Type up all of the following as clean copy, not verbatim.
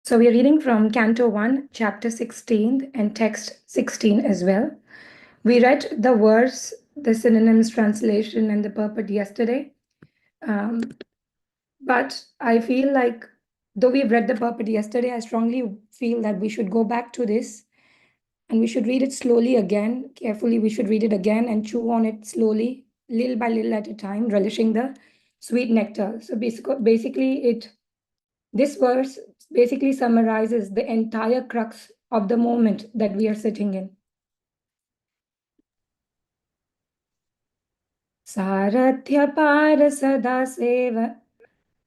So we are reading from Canto 1, chapter 16 and text 16 as well. We read the verse, the synonyms translation and the purport yesterday. But I feel like, though we've read the purport yesterday, I strongly feel that we should go back to this and we should read it slowly again, carefully. We should read it again and chew on it slowly, little by little at a time, relishing the sweet nectar. So basically this verse basically summarizes the entire crux of the moment that we are sitting in. Sarathya para sada seva.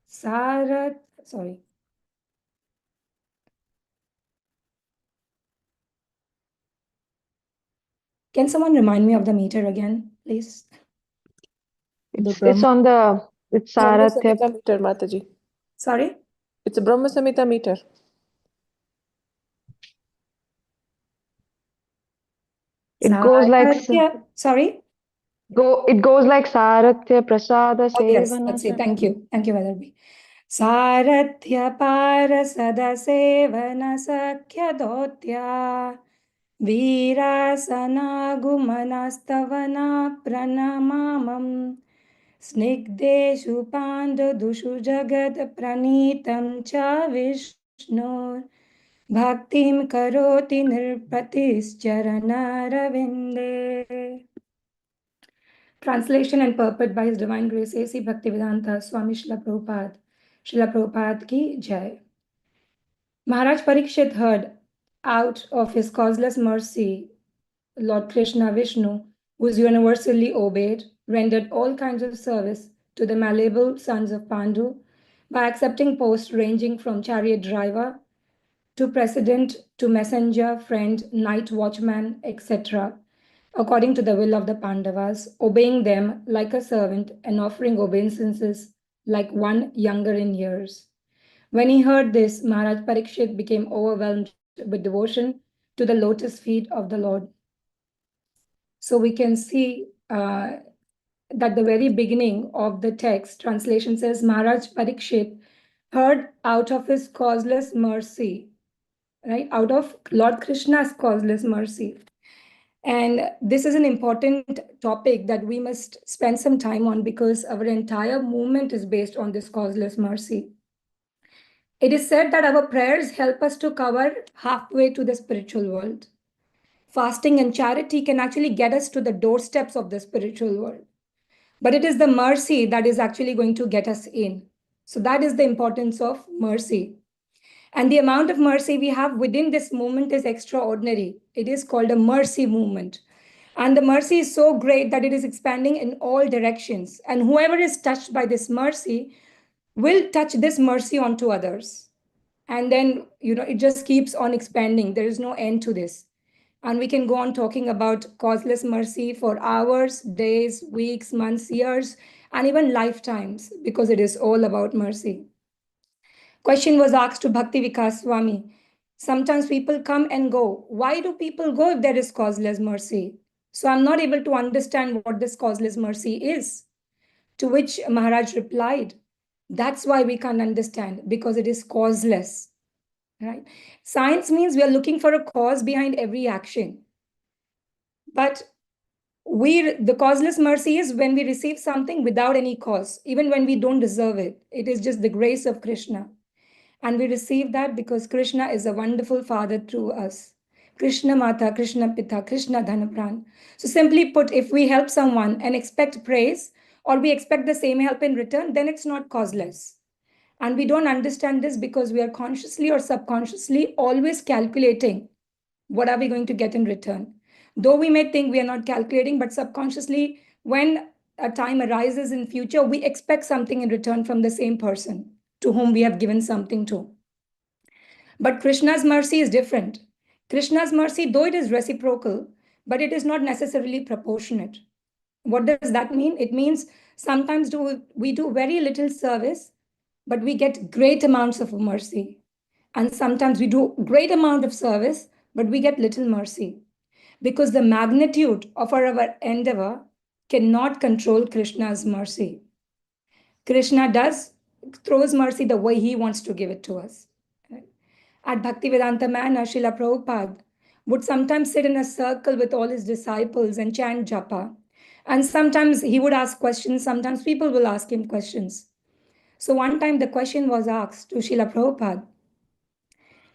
Sorry. Can someone remind me of the meter again, please? It's on the, it's Sarathya. Samhita meter, Mataji. Sorry? It's a Brahma Samhita meter. It goes like, sorry? it goes like Sarathya Prasada Oh, yes, Sevana. that's it. Thank you. Thank you, Vadarbi. Sarathya parasada sevana sakya dotya virasana gumanastavana pranamamam snigdeshu pandadushu jagat pranitam cha vishnur bhaktim karoti nirpatis charanaravinde. Translation and purport by His Divine Grace A.C. Bhaktivedanta Swami Srila Prabhupada. Srila Prabhupada ki Jai. Maharaj Parīkṣit heard out of his causeless mercy, Lord Krishna Vishnu, who is universally obeyed, rendered all kinds of service to the malleable sons of Pandu by accepting posts ranging from chariot driver to president to messenger, friend, night watchman, etc., according to the will of the Pandavas, obeying them like a servant and offering obeisances like one younger in years. When he heard this, Maharaj Parīkṣit became overwhelmed with devotion to the lotus feet of the Lord. So we can see that the very beginning of the text, translation says, Maharaj Parīkṣit heard out of his causeless mercy, right? Out of Lord Krishna's causeless mercy. And this is an important topic that we must spend some time on because our entire movement is based on this causeless mercy. It is said that our prayers help us to cover halfway to the spiritual world. Fasting and charity can actually get us to the doorsteps of the spiritual world. But it is the mercy that is actually going to get us in. So that is the importance of mercy. And the amount of mercy we have within this movement is extraordinary. It is called a mercy movement. And the mercy is so great that it is expanding in all directions. And whoever is touched by this mercy will touch this mercy onto others. And then, it just keeps on expanding. There is no end to this. And we can go on talking about causeless mercy for hours, days, weeks, months, years, and even lifetimes, because it is all about mercy. Question was asked to Bhakti Vikas Swami. Sometimes people come and go. Why do people go if there is causeless mercy? So I'm not able to understand what this causeless mercy is. To which Maharaj replied, that's why we can't understand, because it is causeless. Right? Science means we are looking for a cause behind every action. But the causeless mercy is when we receive something without any cause, even when we don't deserve it. It is just the grace of Krishna. And we receive that because Krishna is a wonderful father through us. Krishna Mata, Krishna Pita, Krishna Dhanapran. So simply put, if we help someone and expect praise, or we expect the same help in return, then it's not causeless. And we don't understand this because we are consciously or subconsciously always calculating what are we going to get in return. Though we may think we are not calculating, but subconsciously, when a time arises in future, we expect something in return from the same person to whom we have given something to. But Krishna's mercy is different. Krishna's mercy, though it is reciprocal, but it is not necessarily proportionate. What does that mean? It means sometimes we do very little service, but we get great amounts of mercy. And sometimes we do great amount of service, but we get little mercy. Because the magnitude of our endeavor cannot control Krishna's mercy. Krishna throws mercy the way he wants to give it to us. at Bhaktivedanta Manor, Srila Prabhupada would sometimes sit in a circle with all his disciples and chant japa. And sometimes he would ask questions, sometimes people will ask him questions. So one time the question was asked to Srila Prabhupada.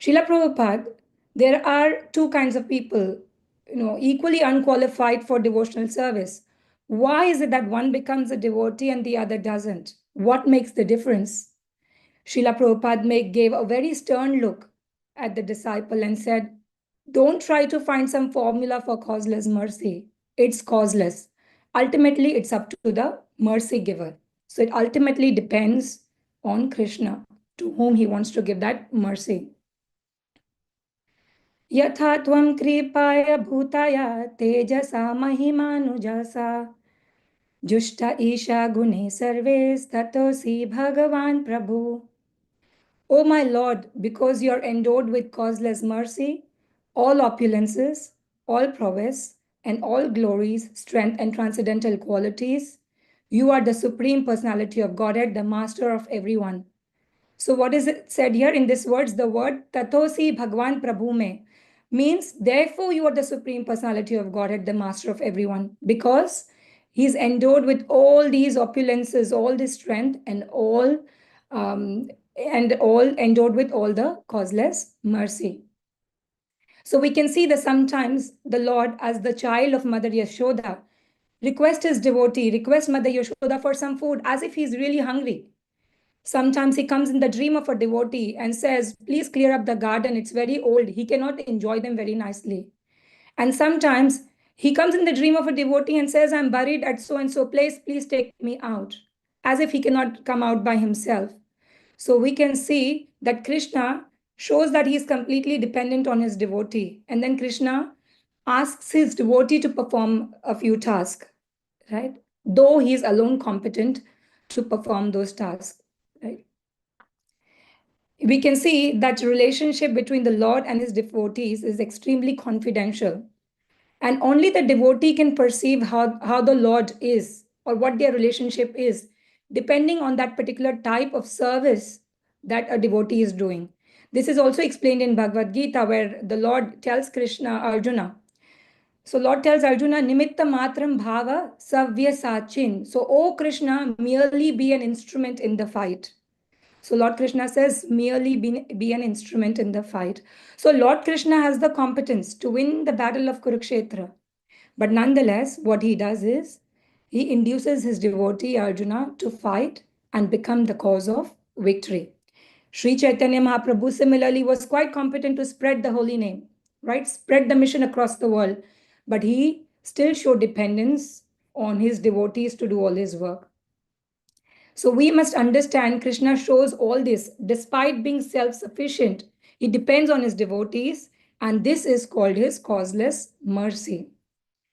Srila Prabhupada, there are two kinds of people, equally unqualified for devotional service. Why is it that one becomes a devotee and the other doesn't? What makes the difference? Srila Prabhupada gave a very stern look at the disciple and said, don't try to find some formula for causeless mercy. It's causeless. Ultimately, it's up to the mercy giver. So it ultimately depends on Krishna, to whom he wants to give that mercy. Yatha tvam kripaya bhutaya tejasa mahimanujasa jushta isha gune sarves tatosi bhagavan prabhu. O my Lord, because you are endowed with causeless mercy, all opulences, all prowess, and all glories, strength, and transcendental qualities, you are the Supreme Personality of Godhead, the Master of everyone. So what is it said here in these words? The word Tatosi Bhagwan Prabhu me means, therefore you are the Supreme Personality of Godhead, the Master of everyone, because he's endowed with all these opulences, all this strength, and all endowed with all the causeless mercy. So we can see that sometimes the Lord, as the child of Mother Yashoda, request his devotee, request Mother Yashoda for some food as if he's really hungry. Sometimes he comes in the dream of a devotee and says, please clear up the garden. It's very old. He cannot enjoy them very nicely. And sometimes he comes in the dream of a devotee and says, I'm buried at so-and-so place. Please take me out. As if he cannot come out by himself. So we can see that Krishna shows that he is completely dependent on his devotee. And then Krishna asks his devotee to perform a few tasks, right? Though he is alone competent to perform those tasks. Right? We can see that relationship between the Lord and his devotees is extremely confidential. And only the devotee can perceive how the Lord is or what their relationship is, depending on that particular type of service that a devotee is doing. This is also explained in Bhagavad Gita, where the Lord tells Arjuna. So Lord tells Arjuna, Nimitta matram bhava savya sachin. So, O Krishna, merely be an instrument in the fight. So Lord Krishna says, merely be an instrument in the fight. So Lord Krishna has the competence to win the battle of Kurukshetra. But nonetheless, what he does is, he induces his devotee Arjuna to fight and become the cause of victory. Sri Chaitanya Mahaprabhu similarly was quite competent to spread the holy name, right? Spread the mission across the world. But he still showed dependence on his devotees to do all his work. So we must understand Krishna shows all this despite being self-sufficient. He depends on his devotees, and this is called his causeless mercy.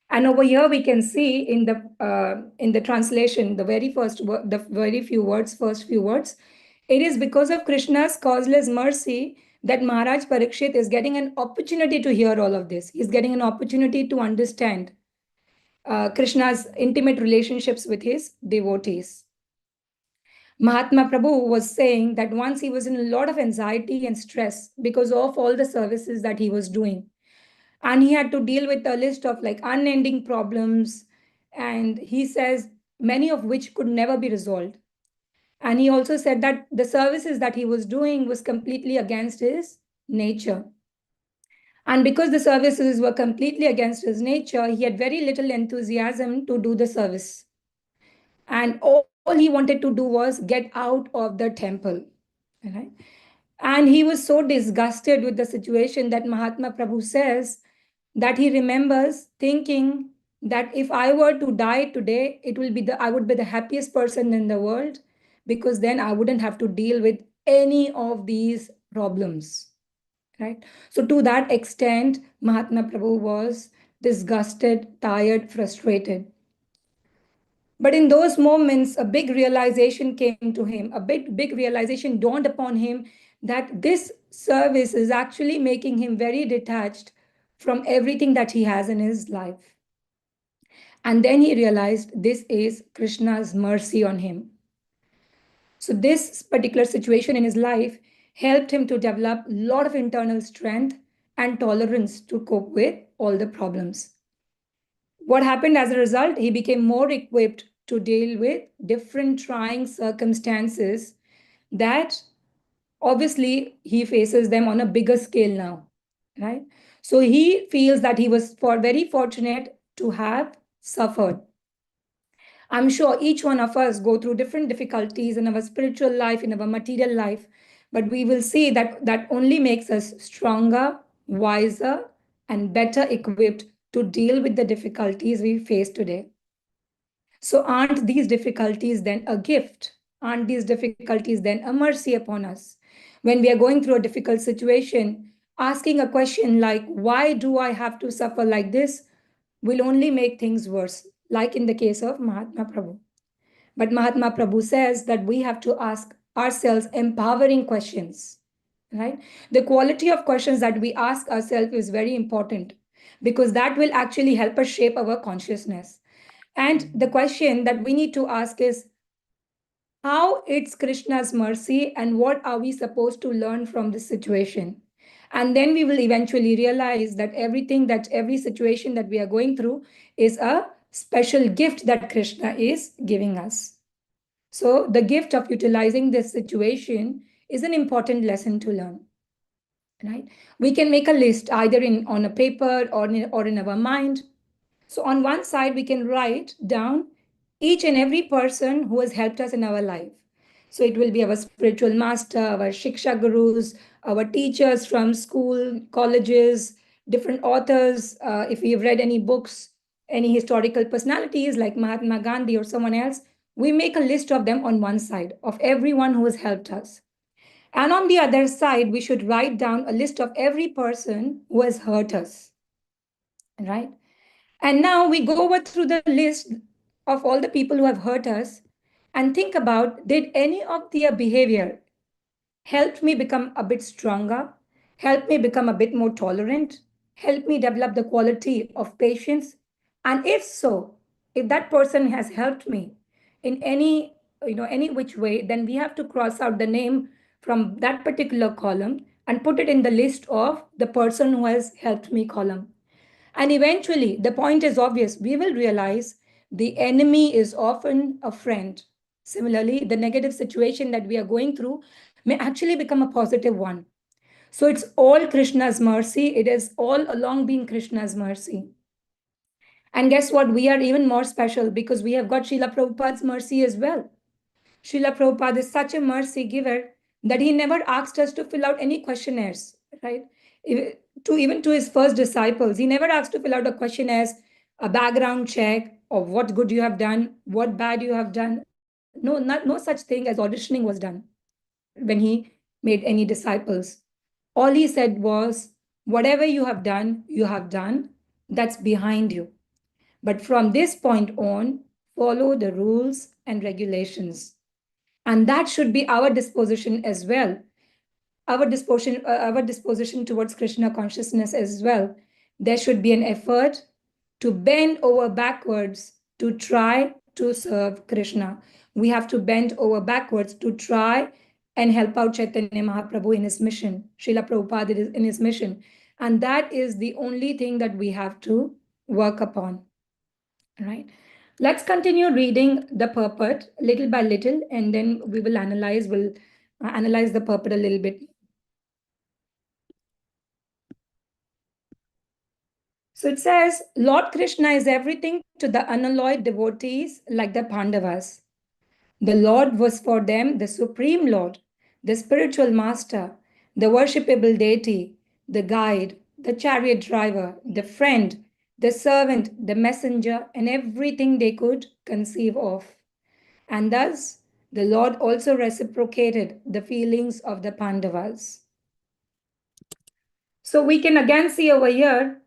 And over here we can see in the translation, the very first few words, it is because of Krishna's causeless mercy that Maharaj Parīkṣit is getting an opportunity to hear all of this. He's getting an opportunity to understand Krishna's intimate relationships with his devotees. Mahatma Prabhu was saying that once he was in a lot of anxiety and stress because of all the services that he was doing. And he had to deal with a list of like unending problems. And he says many of which could never be resolved. And he also said that the services that he was doing was completely against his nature. And because the services were completely against his nature, he had very little enthusiasm to do the service. And all he wanted to do was get out of the temple. Right? And he was so disgusted with the situation that Mahatma Prabhu says that he remembers thinking that if I were to die today, I would be the happiest person in the world, because then I wouldn't have to deal with any of these problems. Right? So to that extent, Mahatma Prabhu was disgusted, tired, frustrated. But in those moments, a big realization came to him. A big realization dawned upon him that this service is actually making him very detached from everything that he has in his life. And then he realized this is Krishna's mercy on him. So this particular situation in his life helped him to develop a lot of internal strength and tolerance to cope with all the problems. What happened as a result? He became more equipped to deal with different trying circumstances that obviously he faces them on a bigger scale now, right? So he feels that he was very fortunate to have suffered. I'm sure each one of us go through different difficulties in our spiritual life, in our material life, but we will see that that only makes us stronger, wiser, and better equipped to deal with the difficulties we face today. So aren't these difficulties then a gift? Aren't these difficulties then a mercy upon us? When we are going through a difficult situation, asking a question like, why do I have to suffer like this, will only make things worse, like in the case of Mahatma Prabhu. But Mahatma Prabhu says that we have to ask ourselves empowering questions, right? The quality of questions that we ask ourselves is very important because that will actually help us shape our consciousness. And the question that we need to ask is, how it's Krishna's mercy and what are we supposed to learn from this situation? And then we will eventually realize that every situation that we are going through is a special gift that Krishna is giving us. So the gift of utilizing this situation is an important lesson to learn, right? We can make a list either on a paper or in our mind. So on one side, we can write down each and every person who has helped us in our life. So it will be our spiritual master, our Shiksha gurus, our teachers from school, colleges, different authors. If we have read any books, any historical personalities like Mahatma Gandhi or someone else, we make a list of them on one side, of everyone who has helped us. And on the other side, we should write down a list of every person who has hurt us, right? And now we go over through the list of all the people who have hurt us and think about, did any of their behavior help me become a bit stronger, help me become a bit more tolerant, help me develop the quality of patience? And if so, if that person has helped me in any which way, then we have to cross out the name from that particular column and put it in the list of the person who has helped me column. And eventually, the point is obvious. We will realize the enemy is often a friend. Similarly, the negative situation that we are going through may actually become a positive one. So it's all Krishna's mercy. It has all along been Krishna's mercy. And guess what? We are even more special because we have got Srila Prabhupada's mercy as well. Srila Prabhupada is such a mercy giver that he never asked us to fill out any questionnaires, right? Even to his first disciples, he never asked to fill out a questionnaire, a background check of what good you have done, what bad you have done. No such thing as auditioning was done when he made any disciples. All he said was, whatever you have done, that's behind you. But from this point on, follow the rules and regulations. And that should be our disposition as well. Our disposition towards Krishna consciousness as well. There should be an effort to bend over backwards to try to serve Krishna. We have to bend over backwards to try and help out Chaitanya Mahaprabhu in his mission, Srila Prabhupada in his mission. And that is the only thing that we have to work upon, right? Let's continue reading the purport little by little, and then we'll analyze the purport a little bit. So it says, Lord Krishna is everything to the unalloyed devotees like the Pandavas. The Lord was for them the Supreme Lord, the spiritual master, the worshipable deity, the guide, the chariot driver, the friend, the servant, the messenger, and everything they could conceive of. And thus, the Lord also reciprocated the feelings of the Pandavas. So we can again see over here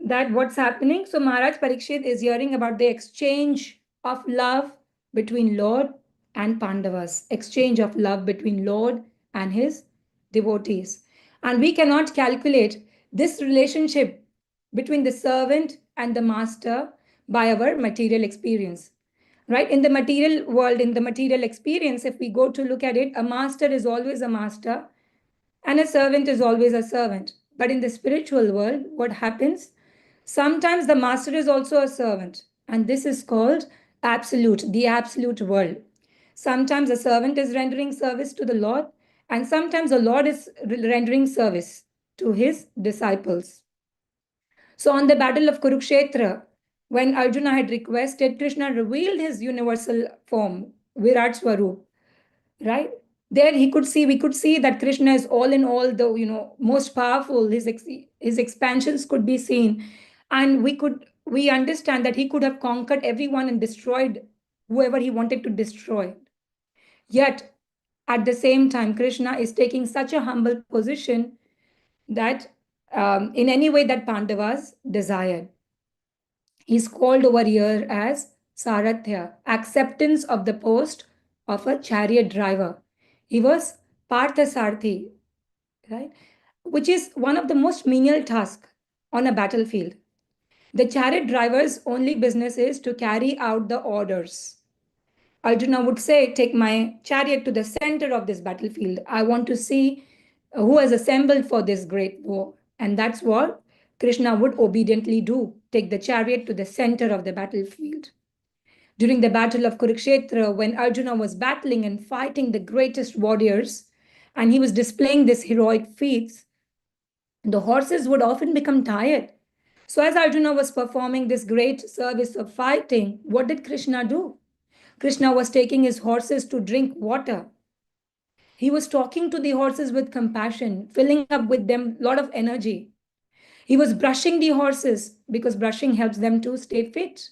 that what's happening. So Maharaj Parīkṣit is hearing about the exchange of love between Lord and Pandavas, exchange of love between Lord and his devotees. And we cannot calculate this relationship between the servant and the master by our material experience. Right? In the material world, in the material experience, if we go to look at it, a master is always a master And a servant is always a servant. But in the spiritual world, what happens? Sometimes the master is also a servant. And this is called absolute, the absolute world. Sometimes a servant is rendering service to the Lord, and sometimes the Lord is rendering service to his disciples. So on the battle of Kurukshetra, when Arjuna had requested, Krishna revealed his universal form, Virat Swarup, right? There we could see that Krishna is all in all, the most powerful. His expansions could be seen, and we understand that he could have conquered everyone and destroyed whoever he wanted to destroy. Yet, at the same time, Krishna is taking such a humble position that in any way that Pandavas desired. He's called over here as Sarathya, acceptance of the post of a chariot driver. He was Parthasarthi, right? Which is one of the most menial tasks on a battlefield. The chariot driver's only business is to carry out the orders. Arjuna would say, take my chariot to the center of this battlefield. I want to see who has assembled for this great war. And that's what Krishna would obediently do, take the chariot to the center of the battlefield. During the battle of Kurukshetra, when Arjuna was battling and fighting the greatest warriors, and he was displaying these heroic feats, the horses would often become tired. So as Arjuna was performing this great service of fighting, what did Krishna do? Krishna was taking his horses to drink water. He was talking to the horses with compassion, filling up with them a lot of energy. He was brushing the horses because brushing helps them to stay fit.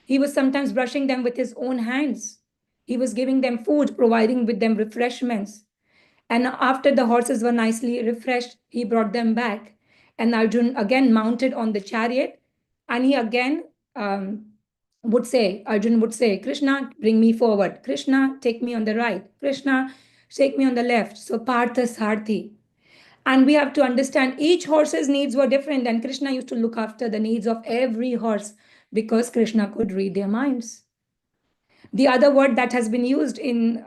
He was sometimes brushing them with his own hands. He was giving them food, providing with them refreshments. And after the horses were nicely refreshed, he brought them back. And Arjun again mounted on the chariot, and he again Arjun would say, Krishna, bring me forward. Krishna, take me on the right. Krishna, take me on the left. So Partha Sarthi. And we have to understand each horse's needs were different, and Krishna used to look after the needs of every horse because Krishna could read their minds. The other word that has been used in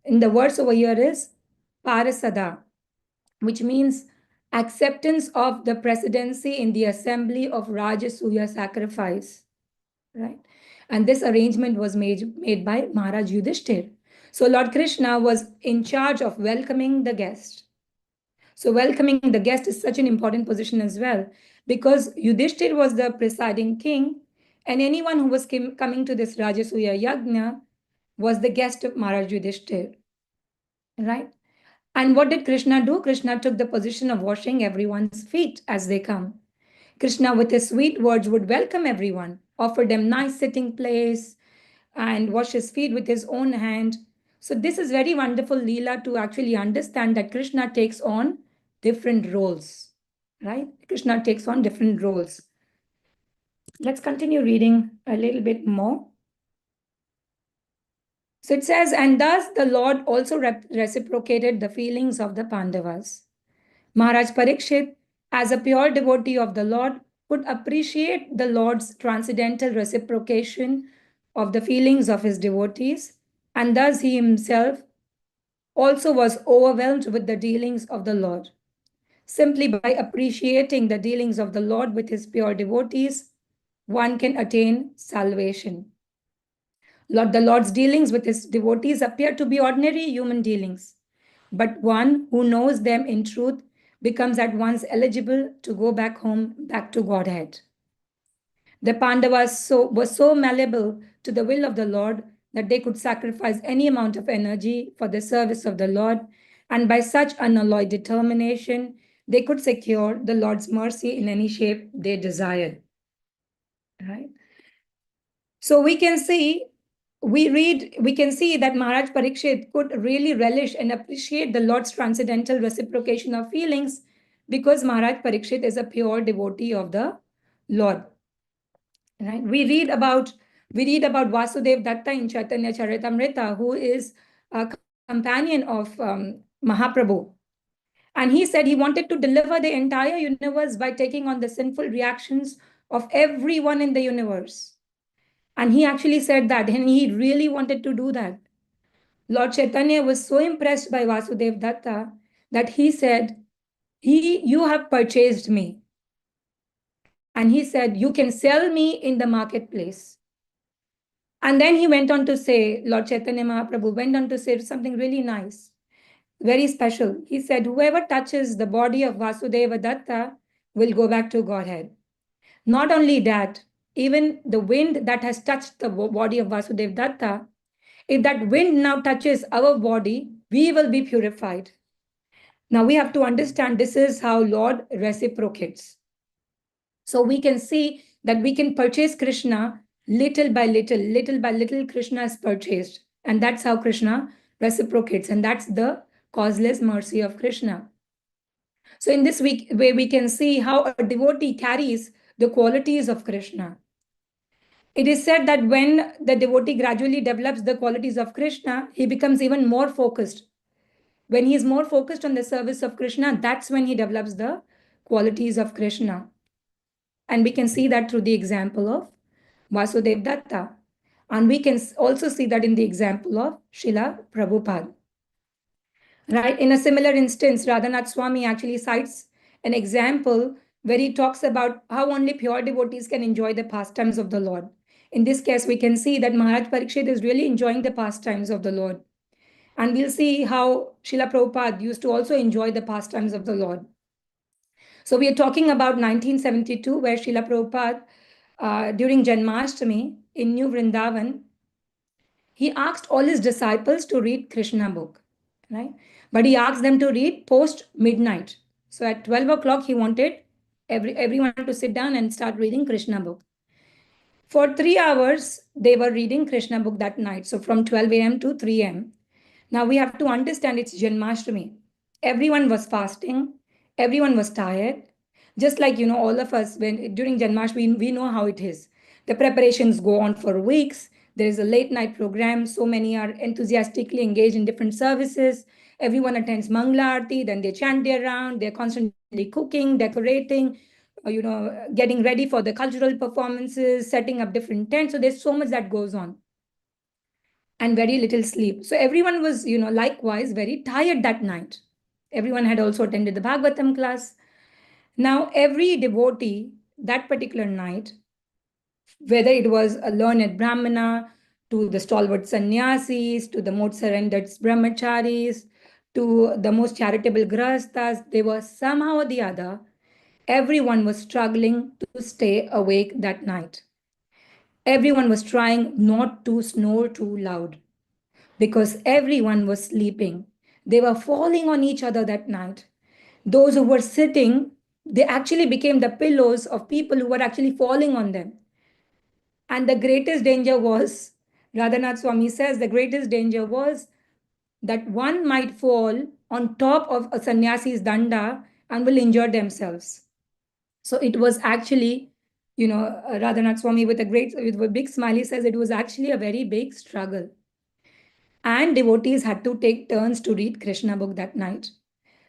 the verse over here is parasada, which means acceptance of the presidency in the assembly of Rajasuya sacrifice, right? And this arrangement was made by Maharaj Yudhishthir. So Lord Krishna was in charge of welcoming the guest. So welcoming the guest is such an important position as well, because Yudhishthir was the presiding king, and anyone who was coming to this Rajasuya Yajna was the guest of Maharaj Yudhishthir, right? And what did Krishna do? Krishna took the position of washing everyone's feet as they come. Krishna, with his sweet words, would welcome everyone, offer them nice sitting place, and wash his feet with his own hand. So this is very wonderful, Leela, to actually understand that Krishna takes on different roles, right? Krishna takes on different roles. Let's continue reading a little bit more. So it says, and thus the Lord also reciprocated the feelings of the Pandavas. Maharaj Parīkṣit, as a pure devotee of the Lord, could appreciate the Lord's transcendental reciprocation of the feelings of his devotees, and thus he himself also was overwhelmed with the dealings of the Lord. Simply by appreciating the dealings of the Lord with his pure devotees, one can attain salvation. The Lord's dealings with his devotees appear to be ordinary human dealings, but one who knows them in truth becomes at once eligible to go back home, back to Godhead. The Pandavas were so malleable to the will of the Lord that they could sacrifice any amount of energy for the service of the Lord, and by such unalloyed determination, they could secure the Lord's mercy in any shape they desired. Right? So we can see that Maharaj Parīkṣit could really relish and appreciate the Lord's transcendental reciprocation of feelings because Maharaj Parīkṣit is a pure devotee of the Lord. Right? We read about Vasudev Datta in Chaitanya Charitamrita, who is a companion of Mahaprabhu. And he said he wanted to deliver the entire universe by taking on the sinful reactions of everyone in the universe. And he actually said that, and he really wanted to do that. Lord Chaitanya was so impressed by Vasudev Datta that he said, you have purchased me. And he said, you can sell me in the marketplace. And then he went on to say, Lord Chaitanya Mahaprabhu went on to say something really nice, very special. He said, whoever touches the body of Vasudeva Datta will go back to Godhead. Not only that, even the wind that has touched the body of Vasudeva Datta, if that wind now touches our body, we will be purified. Now we have to understand this is how Lord reciprocates. So we can see that we can purchase Krishna little by little, Krishna is purchased. And that's how Krishna reciprocates. And that's the causeless mercy of Krishna. So in this way, we can see how a devotee carries the qualities of Krishna. It is said that when the devotee gradually develops the qualities of Krishna, he becomes even more focused. When he is more focused on the service of Krishna, that's when he develops the qualities of Krishna. And we can see that through the example of Vasudeva Datta. And we can also see that in the example of Srila Prabhupada. Right? In a similar instance, Radhanath Swami actually cites an example where he talks about how only pure devotees can enjoy the pastimes of the Lord. In this case, we can see that Maharaj Parīkṣit is really enjoying the pastimes of the Lord. And we'll see how Srila Prabhupada used to also enjoy the pastimes of the Lord. So we are talking about 1972, where Srila Prabhupada, during Janmashtami in New Vrindavan, he asked all his disciples to read Krishna book, right? But he asked them to read post midnight. So at 12 o'clock, he wanted everyone to sit down and start reading Krishna book. For 3 hours, they were reading Krishna book that night. So from 12 a.m. to 3 a.m. Now we have to understand it's Janmashtami. Everyone was fasting. Everyone was tired. Just like, all of us, when during Janmashtami, we know how it is. The preparations go on for weeks. There is a late night program. So many are enthusiastically engaged in different services. Everyone attends Mangala Aarti. Then they chant their round. They're constantly cooking, decorating, getting ready for the cultural performances, setting up different tents. So there's so much that goes on. And very little sleep. So everyone was, likewise very tired that night. Everyone had also attended the Bhagavatam class. Now, every devotee that particular night, whether it was a learned Brahmana, to the stalwart sannyasis, to the most surrendered brahmacharis, to the most charitable grahasthas, they were somehow or the other, everyone was struggling to stay awake that night. Everyone was trying not to snore too loud because everyone was sleeping. They were falling on each other that night. Those who were sitting, they actually became the pillows of people who were actually falling on them. And the greatest danger was, Radhanath Swami says, the greatest danger was that one might fall on top of a sannyasi's danda and will injure themselves. So it was actually, Radhanath Swami with a big smile, he says it was actually a very big struggle. And devotees had to take turns to read Krishna book that night.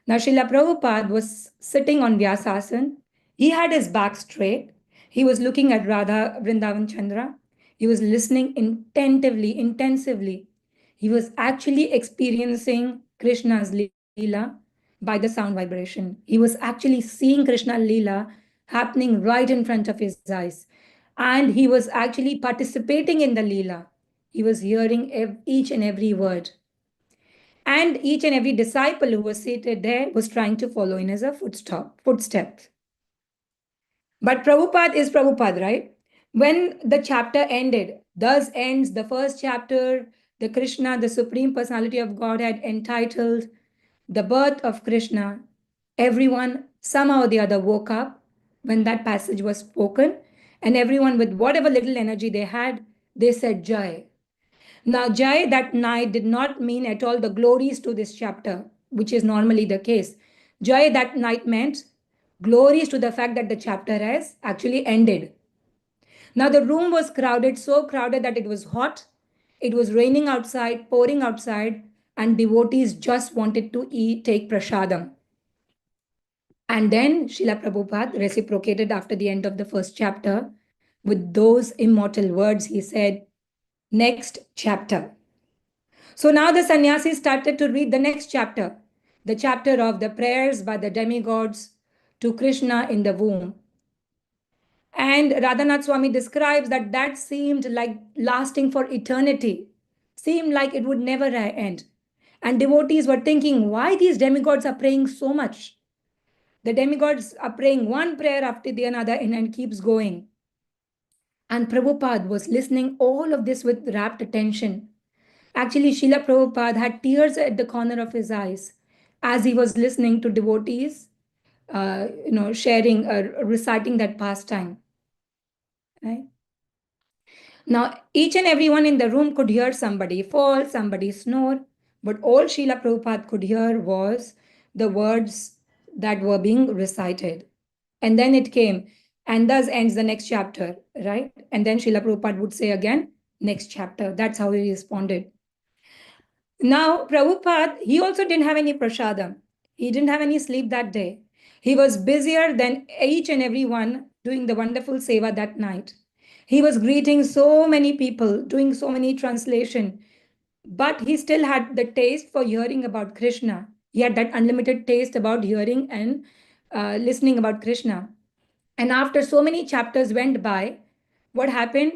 Now, Srila Prabhupada was sitting on Vyasasan. He had his back straight. He was looking at Radha Vrindavan Chandra. He was listening intensively. He was actually experiencing Krishna's Leela by the sound vibration. He was actually seeing Krishna Leela happening right in front of his eyes. And he was actually participating in the Leela. He was hearing each and every word. And each and every disciple who was seated there was trying to follow in as a footstep. But Prabhupada is Prabhupada, right? When the chapter ended, thus ends the first chapter, the Krishna, the Supreme Personality of Godhead, entitled The Birth of Krishna. Everyone somehow or the other woke up when that passage was spoken, and everyone with whatever little energy they had, they said Jai. Now, Jai that night did not mean at all the glories to this chapter, which is normally the case. Jai that night meant glories to the fact that the chapter has actually ended. Now, the room was crowded, so crowded that it was hot. It was raining outside, pouring outside, and devotees just wanted to take prasadam. And then Srila Prabhupada reciprocated after the end of the first chapter with those immortal words. He said, next chapter. So now the sannyasis started to read the next chapter. the chapter of the prayers by the demigods to Krishna in the womb. And Radhanath Swami describes that that seemed like lasting for eternity, seemed like it would never end. And devotees were thinking, why these demigods are praying so much? The demigods are praying one prayer after the another and keeps going. And Prabhupada was listening all of this with rapt attention. Actually, Srila Prabhupada had tears at the corner of his eyes as he was listening to devotees, sharing or reciting that pastime. Right? Now, each and everyone in the room could hear somebody fall, somebody snore, but all Srila Prabhupada could hear was the words that were being recited. And then it came, and thus ends the next chapter, right? And then Srila Prabhupada would say again, next chapter. That's how he responded. Now, Prabhupada, he also didn't have any prasadam. He didn't have any sleep that day. He was busier than each and every one doing the wonderful seva that night. He was greeting so many people, doing so many translation, but he still had the taste for hearing about Krishna. He had that unlimited taste about hearing and listening about Krishna. And after so many chapters went by, what happened?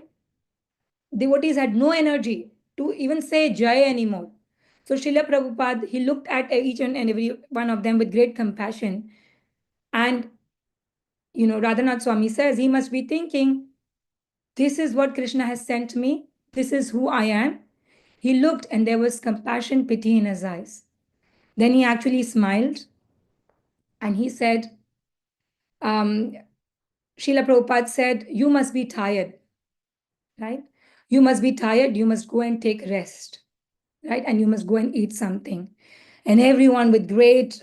Devotees had no energy to even say Jai anymore. So Srila Prabhupada, he looked at each and every one of them with great compassion. And, Radhanath Swami says he must be thinking, this is what Krishna has sent me. This is who I am. He looked and there was compassion, pity in his eyes. Then he actually smiled and he said, Srila Prabhupada said, you must be tired, right? You must be tired. You must go and take rest, right? And you must go and eat something. And everyone with great,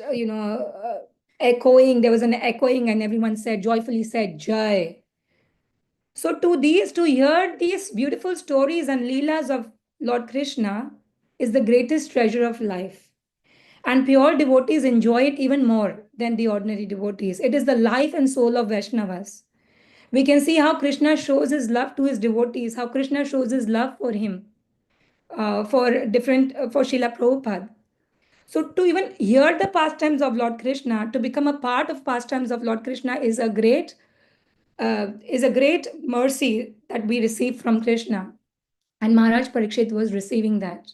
echoing, there was an echoing and everyone said, joyfully said, Jai. So to hear these beautiful stories and leelas of Lord Krishna is the greatest treasure of life. And pure devotees enjoy it even more than the ordinary devotees. It is the life and soul of Vaishnavas. We can see how Krishna shows his love to his devotees, how Krishna shows his love for him, for Srila Prabhupada. So to even hear the pastimes of Lord Krishna, to become a part of pastimes of Lord Krishna is a great mercy that we receive from Krishna. And Maharaj Parīkṣit was receiving that.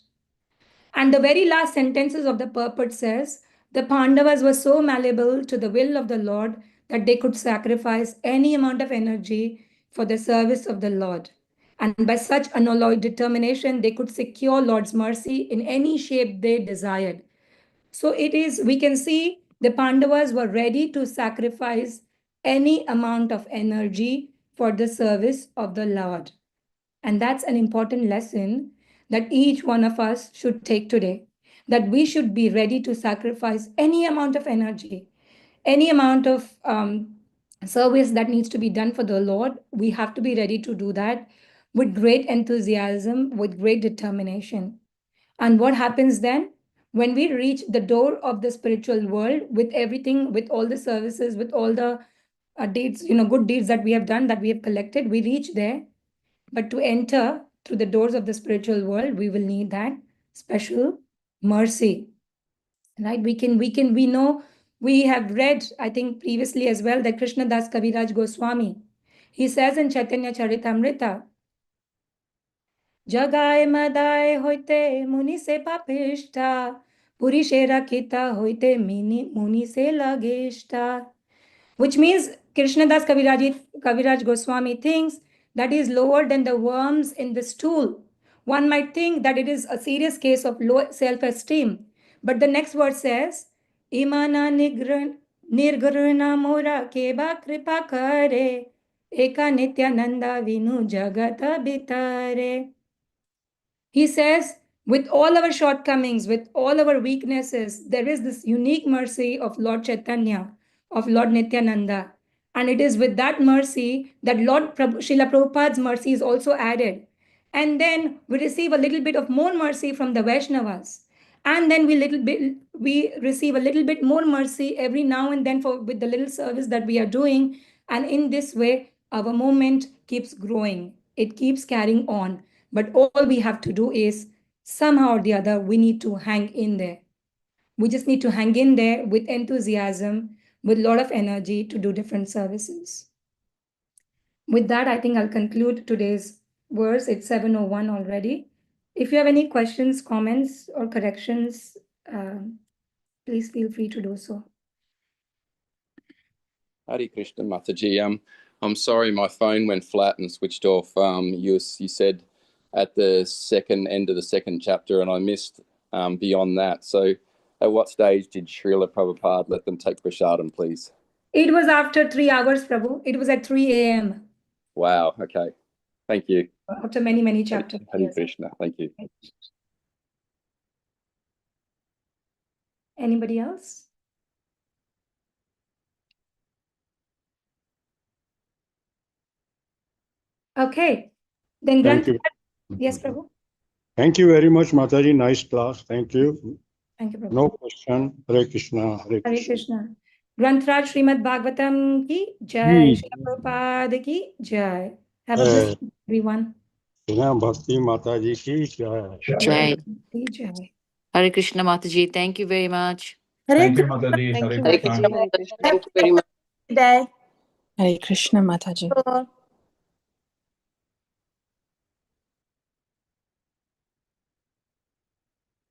And the very last sentences of the purport says, the Pandavas were so malleable to the will of the Lord that they could sacrifice any amount of energy for the service of the Lord. And by such unalloyed determination, they could secure Lord's mercy in any shape they desired. So we can see the Pandavas were ready to sacrifice any amount of energy for the service of the Lord. And that's an important lesson that each one of us should take today, that we should be ready to sacrifice any amount of energy, any amount of service that needs to be done for the Lord. We have to be ready to do that with great enthusiasm, with great determination. And what happens then? When we reach the door of the spiritual world with everything, with all the services, with all the deeds, good deeds that we have done, that we have collected, we reach there. But to enter through the doors of the spiritual world, we will need that special mercy, right? We have read, I think previously as well, that Krishna Das Kaviraj Goswami, he says in Chaitanya Charitamrita, Jagay madai hoite muni se papishta, puri se rakita hoite muni se lagishta. Which means Krishnadas Kaviraj Goswami thinks that is lower than the worms in the stool. One might think that it is a serious case of low self-esteem. But the next verse says, Imana nirgurna mora keba kripa kare, eka nityananda vinu jagata bitare. He says, with all our shortcomings, with all our weaknesses, there is this unique mercy of Lord Chaitanya, of Lord Nityananda. And it is with that mercy that Srila Prabhupada's mercy is also added. And then we receive a little bit of more mercy from the Vaishnavas. And then we receive a little bit more mercy every now and then with the little service that we are doing. And in this way, our movement keeps growing. It keeps carrying on. But all we have to do is somehow or the other, we need to hang in there. We just need to hang in there with enthusiasm, with a lot of energy to do different services. With that, I think I'll conclude today's verse. It's 7:01 already. If you have any questions, comments, or corrections, please feel free to do so. Harekrishna, Mataji. I'm sorry, my phone went flat and switched off. You said at the second end of the second chapter, and I missed beyond that. So, at what stage did Srila Prabhupada let them take prasadam, please? It was after 3 hours, Prabhu. It was at 3 a.m. Wow. Okay. Thank you. After many, many chapters. Hare Yes. Krishna. Thank you. Anybody else? Okay. Then Thank you. Yes, Prabhu. Thank you very much, Mataji. Nice class. Thank you. Thank you, Prabhu. No question. Hare Krishna. Hare Hare Krishna. Krishna. Grantraj Srīmad Bhāgavatam ki jai. Ji. Srila Prabhupada ki jai. Have a blessed day, everyone. Bina Bhakti Mataji ki jai. Jai. Ki jai. Hare Krishna Mataji, thank you very much. Thank you, Mataji. Thank you, Hare Mataji. Krishna. Hare Krishna. Thank you very much. Hare Krishna Mataji.